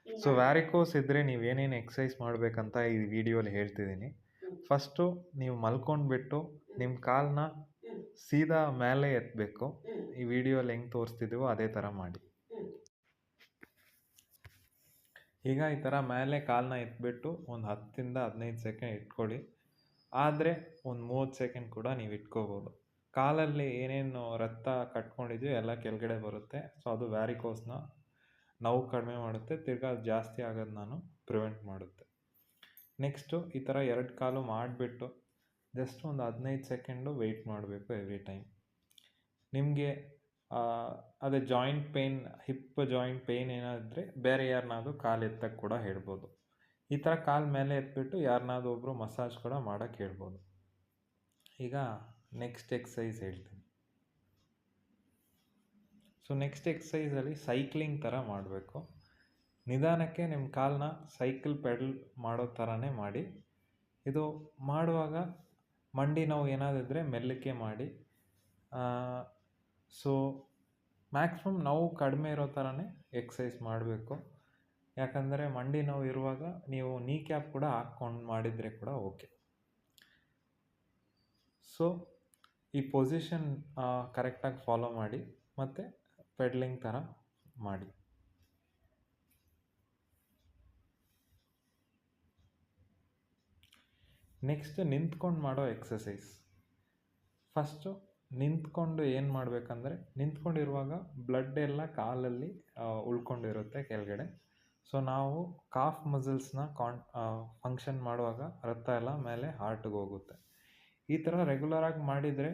So varicose ಇದ್ದರೆ ನೀವೇನೇನು exercise ಮಾಡಬೇಕಂತ ಈ ವಿಡಿಯೋಲಿ ಹೇಳ್ತಿದ್ದೀನಿ. ಫಸ್ಟು ನೀವು ಮಲ್ಕೊಂಡ್ಬಿಟ್ಟು ನಿಮ್ಮ ಕಾಲನ್ನ ಸೀದಾ ಮೇಲೆ ಎತ್ತಬೇಕು. ಈ ವಿಡಿಯೋಲಿ ಹೆಂಗೆ ತೋರಿಸ್ತಿದ್ದೀವೋ ಅದೇ ಥರ ಮಾಡಿ. ಈಗ ಈ ಥರ ಮೇಲೆ ಕಾಲನ್ನ ಎತ್ಬಿಟ್ಟು ಒಂದು 10-15 ಸೆಕೆಂಡ್ ಇಟ್ಕೊಳ್ಳಿ. ಆದರೆ ಒಂದು 30 ಸೆಕೆಂಡ್ ಕೂಡ ನೀವು ಇಟ್ಕೋಬೋದು. ಕಾಲಲ್ಲಿ ಏನೇನು ರಕ್ತ ಕಟ್ಕೊಂಡಿದೆಯೋ ಎಲ್ಲ ಕೆಳಗಡೆ ಬರುತ್ತೆ. ಸೊ ಅದು ವ್ಯಾರಿಕೋಸ್ನ ನೋವು ಕಡಿಮೆ ಮಾಡುತ್ತೆ, ತಿರ್ಗಾ ಜಾಸ್ತಿ ಆಗೋದು ನಾನು ಪ್ರಿವೆಂಟ್ ಮಾಡುತ್ತೆ. ನೆಕ್ಸ್ಟು ಈ ಥರ 2 ಕಾಲು ಮಾಡಿಬಿಟ್ಟು ಜಸ್ಟ್ ಒಂದು 15 ಸೆಕೆಂಡು ವೆಯ್ಟ್ ಮಾಡಬೇಕು ಎವ್ರಿ ಟೈಮ್. ನಿಮಗೆ ಅದೇ joint pain, hip joint pain ಏನಾದರೆ ಬೇರೆ ಯಾರನ್ನಾದ್ರೂ ಕಾಲು ಎತ್ತಕ್ಕೆ ಕೂಡ ಹೇಳ್ಬೋದು. ಈ ಥರ ಕಾಲು ಮೇಲೆ ಎತ್ಬಿಟ್ಟು ಯಾರನ್ನಾದ್ರೂ ಒಬ್ಬರು ಮಸಾಜ್ ಕೂಡ ಮಾಡೋಕ್ಕೆ ಹೇಳ್ಬೋದು. ಈಗ ನೆಕ್ಸ್ಟ್ ಎಕ್ಸಸೈಸ್ ಹೇಳ್ತೀನಿ. ಸೊ ನೆಕ್ಸ್ಟ್ ಎಕ್ಸಸೈಸಲ್ಲಿ ಸೈಕ್ಲಿಂಗ್ ಥರ ಮಾಡಬೇಕು. ನಿಧಾನಕ್ಕೆ ನಿಮ್ಮ ಕಾಲನ್ನ ಸೈಕಲ್ ಪೆಡಲ್ ಮಾಡೋ ಥರನೇ ಮಾಡಿ. ಇದು ಮಾಡುವಾಗ ಮಂಡಿ ನೋವು ಏನಾದಿದ್ದರೆ ಮೆಲ್ಲಕ್ಕೆ ಮಾಡಿ. ಸೊ ಮ್ಯಾಕ್ಸಿಮಮ್ ನೋವು ಕಡಿಮೆ ಇರೋ ಥರನೇ ಎಕ್ಸಸೈಸ್ ಮಾಡಬೇಕು. ಯಾಕಂದರೆ ಮಂಡಿ ನೋವು ಇರುವಾಗ ನೀವು ನೀ ಕ್ಯಾಪ್ ಕೂಡ ಹಾಕ್ಕೊಂಡು ಮಾಡಿದರೆ ಕೂಡ ಓಕೆ. ಸೊ ಈ ಪೊಸಿಷನ್ ಕರೆಕ್ಟಾಗಿ ಫಾಲೋ ಮಾಡಿ ಮತ್ತು ಪೆಡ್ಲಿಂಗ್ ಥರ ಮಾಡಿ. ನೆಕ್ಸ್ಟ್ ನಿಂತ್ಕೊಂಡು ಮಾಡೋ ಎಕ್ಸಸೈಸ್. ಫಸ್ಟು ನಿಂತ್ಕೊಂಡು ಏನು ಮಾಡಬೇಕಂದ್ರೆ, ನಿಂತ್ಕೊಂಡಿರುವಾಗ ಬ್ಲಡ್ ಎಲ್ಲ ಕಾಲಲ್ಲಿ ಉಳ್ಕೊಂಡಿರುತ್ತೆ ಕೆಳಗಡೆ. ಸೊ ನಾವು ಕಾಫ್ ಮಸಲ್ಸ್ನ ಫಂಕ್ಷನ್ ಮಾಡುವಾಗ ರಕ್ತ ಎಲ್ಲ ಮೇಲೆ ಹಾರ್ಟಿಗೆ ಹೋಗುತ್ತೆ. ಈ ಥರ ರೆಗ್ಯುಲರಾಗಿ ಮಾಡಿದರೆ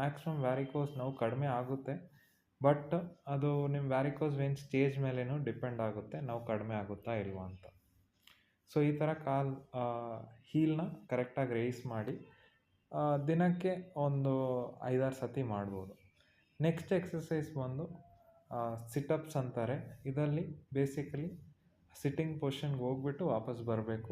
ಮ್ಯಾಕ್ಸಿಮಮ್ ವ್ಯಾರಿಕೋಸ್ ನೋವು ಕಡಿಮೆ ಆಗುತ್ತೆ. ಬಟ್ ಅದು ನಿಮ್ಮ ವ್ಯಾರಿಕೋಸ್ ವೇನ್ ಸ್ಟೇಜ್ ಮೇಲೇನೂ ಡಿಪೆಂಡ್ ಆಗುತ್ತೆ, ನೋವು ಕಡಿಮೆ ಆಗುತ್ತಾ ಇಲ್ವಾ ಅಂತ. ಸೊ ಈ ಥರ ಕಾಲು ಹೀಲ್ನ ಕರೆಕ್ಟಾಗಿ ರೇಸ್ ಮಾಡಿ ದಿನಕ್ಕೆ ಒಂದು 5-6 ಸತಿ ಮಾಡ್ಬೋದು. ನೆಕ್ಸ್ಟ್ ಎಕ್ಸಸೈಸ್ ಬಂದು ಸಿಟಪ್ಸ್ ಅಂತಾರೆ. ಇದರಲ್ಲಿ ಬೇಸಿಕಲಿ ಸಿಟ್ಟಿಂಗ್ ಪೊಸಿಷನ್ಗೆ ಹೋಗ್ಬಿಟ್ಟು ವಾಪಸ್ ಬರಬೇಕು.